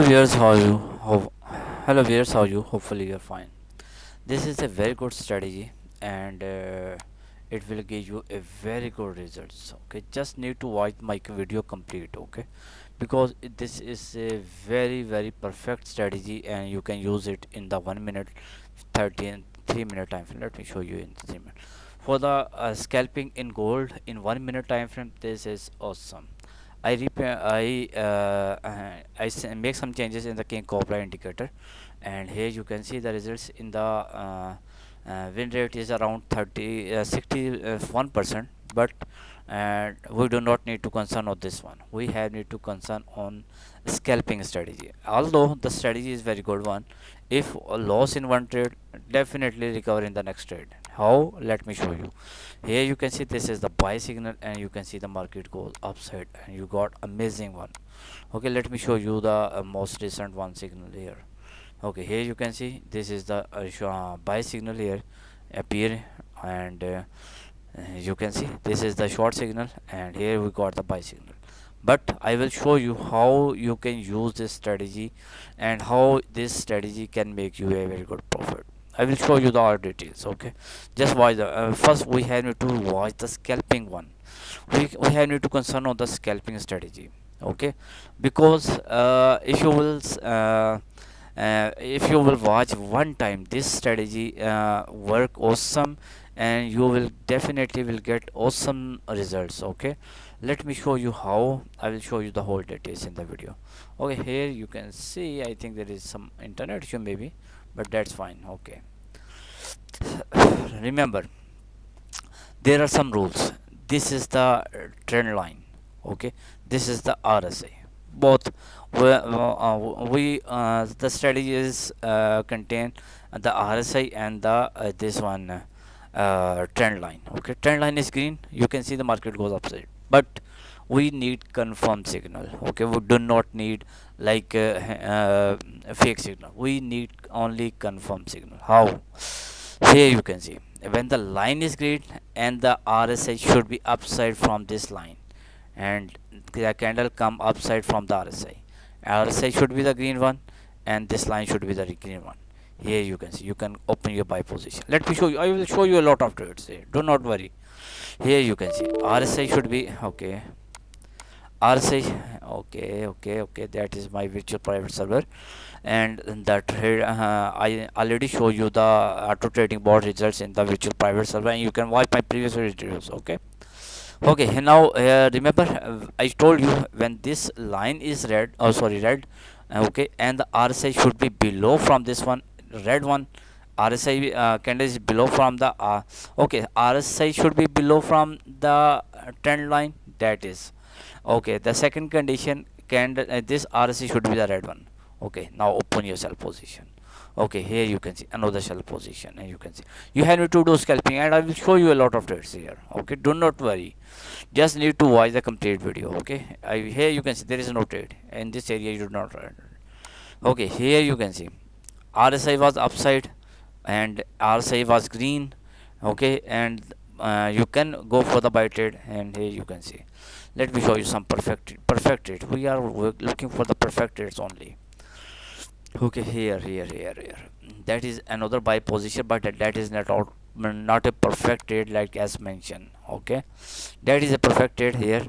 viewers, how you? Hello viewers, how you? Hopefully you're fine. This is a very good strategy, and it will give you a very good results. Okay, just need to watch my video complete. Okay, because this is a very perfect strategy, and you can use it in the 1 minute, 30 and 3 minute time frame. Let me show you in 3 minutes. For the scalping in gold in 1 minute time frame, this is awesome. Make some changes in the King Cobra indicator, and here you can see the results in the win rate is around 61%. But we do not need to concern on this one. We have need to concern on scalping strategy. Although the strategy is very good one, if a loss in one trade, definitely recover in the next trade. How? Let me show you. Here you can see this is the buy signal, and you can see the market goes upside, and you got amazing one. Okay, let me show you the most recent one signal here. Okay, here you can see this is the buy signal here appear, and you can see this is the short signal, and here we got the buy signal. But I will show you how you can use this strategy, and how this strategy can make you a very good profit. I will show you the all details. Okay, just watch the first we have to watch the scalping one. We have to concern on the scalping strategy. Okay, because if you will watch one time this strategy work awesome, and you will definitely will get awesome results. Okay, let me show you how. I will show you the whole details in the video. Okay, here you can see, I think there is some internet issue maybe, but that's fine. Okay, remember, there are some rules. This is the trend line. Okay, this is the RSI. Both the strategies contain the RSI and the this one trend line. Okay, trend line is green, you can see the market goes upside, but we need confirm signal. Okay, we do not need like fake signal. We need only confirm signal. How? Here you can see when the line is green, and the RSI should be upside from this line, and the candle come upside from the RSI. RSI should be the green one, and this line should be the green one. Here you can see, you can open your buy position. Let me show you. I will show you a lot of trades here, do not worry. Here you can see RSI should be okay. RSI, okay, that is my virtual private server, and the trade I already show you the auto trading bot results in the virtual private server, and you can watch my previous videos. Okay, now remember, I told you when this line is red, oh sorry, red, okay, and the RSI should be below from this one, red one. RSI candle is below from the okay, RSI should be below from the trend line. That is okay. The second condition, candle this RSI should be the red one. Okay, now open your sell position. Okay, here you can see another sell position, and you can see you have to do scalping, and I will show you a lot of trades here. Okay, do not worry, just need to watch the complete video. Okay, here you can see there is no trade in this area, you do not trade. Okay, here you can see RSI was upside, and RSI was green. Okay, and you can go for the buy trade, and here you can see, let me show you some perfect trade. We are looking for the perfect trades only. Okay, here, that is another buy position, but that is not a perfect trade like as mentioned. Okay, that is a perfect trade. Here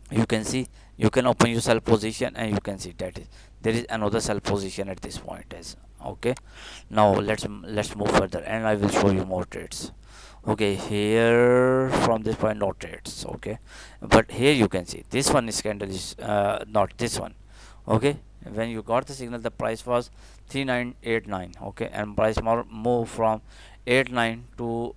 you can see, you can open your sell position, and you can see that is there is another sell position at this point as okay. Now let's move further, and I will show you more trades. Okay, here from this point no trades. Okay, but here you can see this one is candle is not this one. Okay, when you got the signal, the price was 3989. Okay, and price more move from 89 to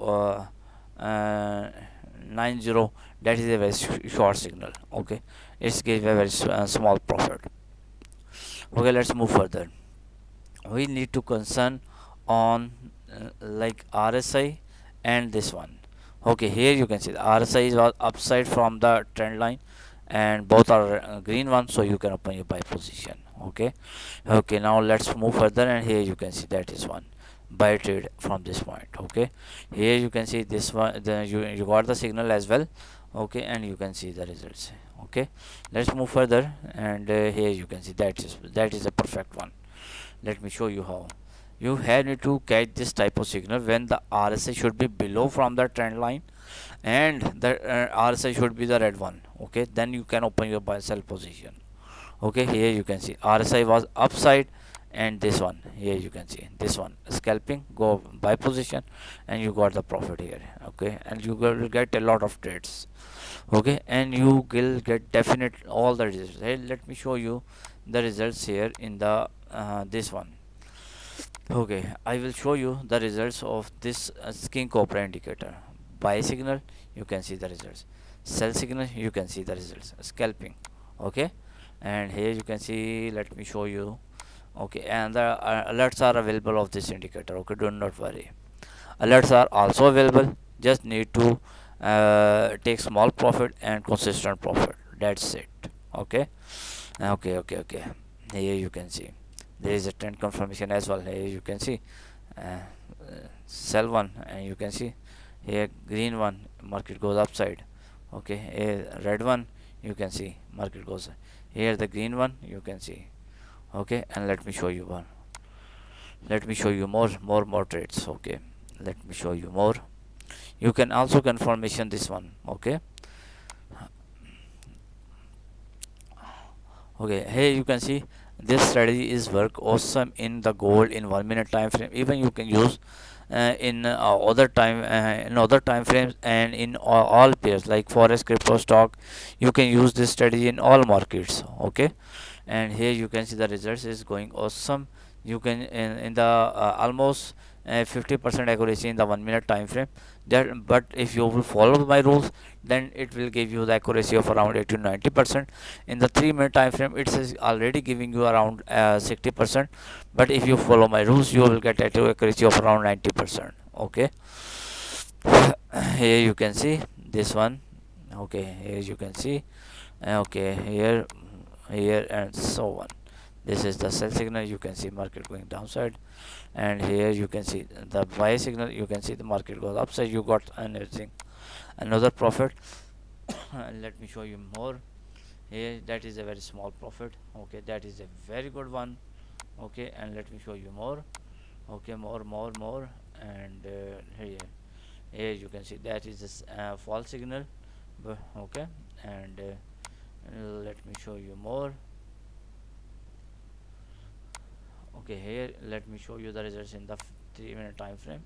90. That is a very short signal. Okay, it gives a very small profit. Okay, let's move further. We need to concern on like RSI and this one. Okay, here you can see the RSI is upside from the trend line, and both are green ones, so you can open your buy position. Okay, now let's move further, and here you can see that is one buy trade from this point. Okay, here you can see this one, then you got the signal as well. Okay, and you can see the results. Okay, let's move further, and here you can see that is a perfect one. Let me show you how. You have need to catch this type of signal when the RSI should be below from the trend line, and the RSI should be the red one. Okay, then you can open your buy sell position. Okay, here you can see RSI was upside, and this one here you can see this one scalping, go buy position, and you got the profit here. Okay, and you will get a lot of trades. Okay, and you will get definite all the results. Hey, let me show you the results here in the this one. Okay, I will show you the results of this skin copra indicator. Buy signal, you can see the results. Sell signal, you can see the results. Scalping. Okay, and here you can see, let me show you. Okay, and the alerts are available of this indicator. Okay, do not worry, alerts are also available. Just need to take small profit and consistent profit. That's it. Okay, okay. Here you can see there is a trend confirmation as well. Here you can see uh, sell one, and you can see here green one, market goes upside. Okay, here red one, you can see market goes here, the green one you can see. Okay, and let me show you one, let me show you more trades. Okay, let me show you more. You can also confirmation this one. Okay, okay, here you can see this strategy is work awesome in the gold in 1 minute time frame. Even you can use in other time frames, and in all pairs like forex, crypto, stock. You can use this strategy in all markets. Okay, and here you can see the results is going awesome. You can in the almost 50% accuracy in the 1 minute time frame. That, but if you will follow my rules, then it will give you the accuracy of around 80 to 90%. In the 3 minute time frame, it is already giving you around 60%. But if you follow my rules, you will get accuracy of around 90%. Okay, here you can see this one. Okay, here you can see. Okay, here and so on. This is the sell signal. You can see market going downside, and here you can see the buy signal. You can see the market goes upside. You got anything another profit. Let me show you more. Here that is a very small profit. Okay, that is a very good one. Okay, and let me show you more. Okay, more, and here you can see that is this false signal. Okay, and let me show you more. Okay, here let me show you the results in the 3 minute time frame.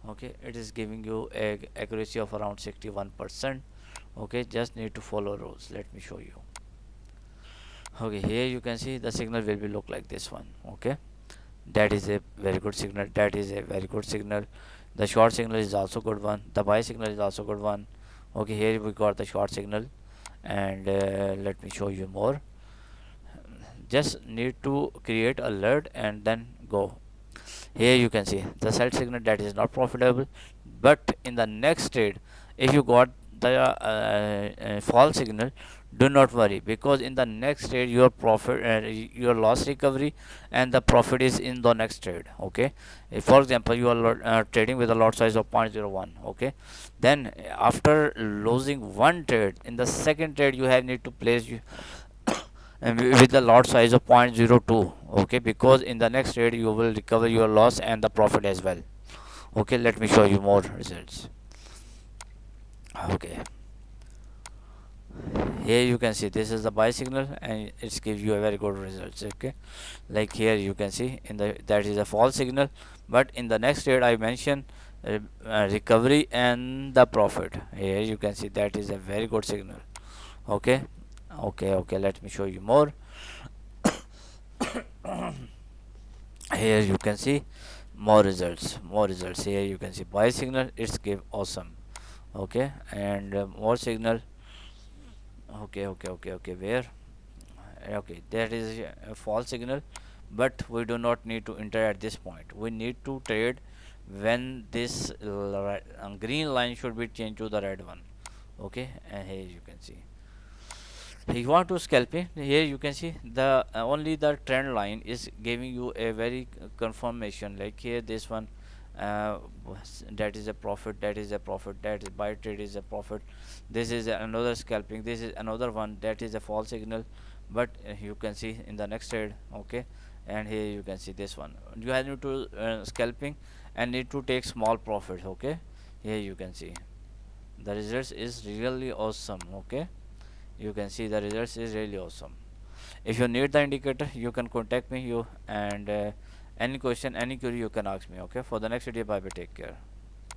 Okay, it is giving you a accuracy of around 61%. Okay, just need to follow rules. Let me show you. Okay, here you can see the signal will be look like this one. Okay, that is a very good signal. That is a very good signal. The short signal is also good one. The buy signal is also good one. Okay, here we got the short signal, and let me show you more. Just need to create alert and then go. Here you can see the sell signal that is not profitable, but in the next trade, if you got the fall signal, do not worry, because in the next trade your profit, your loss recovery and the profit is in the next trade. Okay, if, for example, you are trading with a lot size of 0.01. Okay, then after losing one trade, in the second trade you have need to place you and with the lot size of 0.02. Okay, because in the next trade you will recover your loss and the profit as well. Okay, let me show you more results. Okay, here you can see this is the buy signal, and it's give you a very good results. Okay, like here you can see in the that is a false signal, but in the next trade I mentioned recovery and the profit. Here you can see that is a very good signal. Okay, okay, let me show you more. Here you can see more results. Here you can see buy signal, it's give awesome. Okay, and more signal. Okay, where? Okay, that is a false signal, but we do not need to enter at this point. We need to trade when this green line should be changed to the red one. Okay, and here you can see, if you want to scalp it, here you can see the only the trend line is giving you a very confirmation. Like here this one that is a profit, that is a profit, that is buy trade is a profit. This is another scalping, this is another one, that is a false signal. But you can see in the next trade, okay. And here you can see this one, you have to scalping and need to take small profits, okay. Here you can see the results is really awesome, okay. You can see the results is really awesome. If you need the indicator, you can contact me, you, and any question, any query, you can ask me, okay. For the next video, bye bye, take care.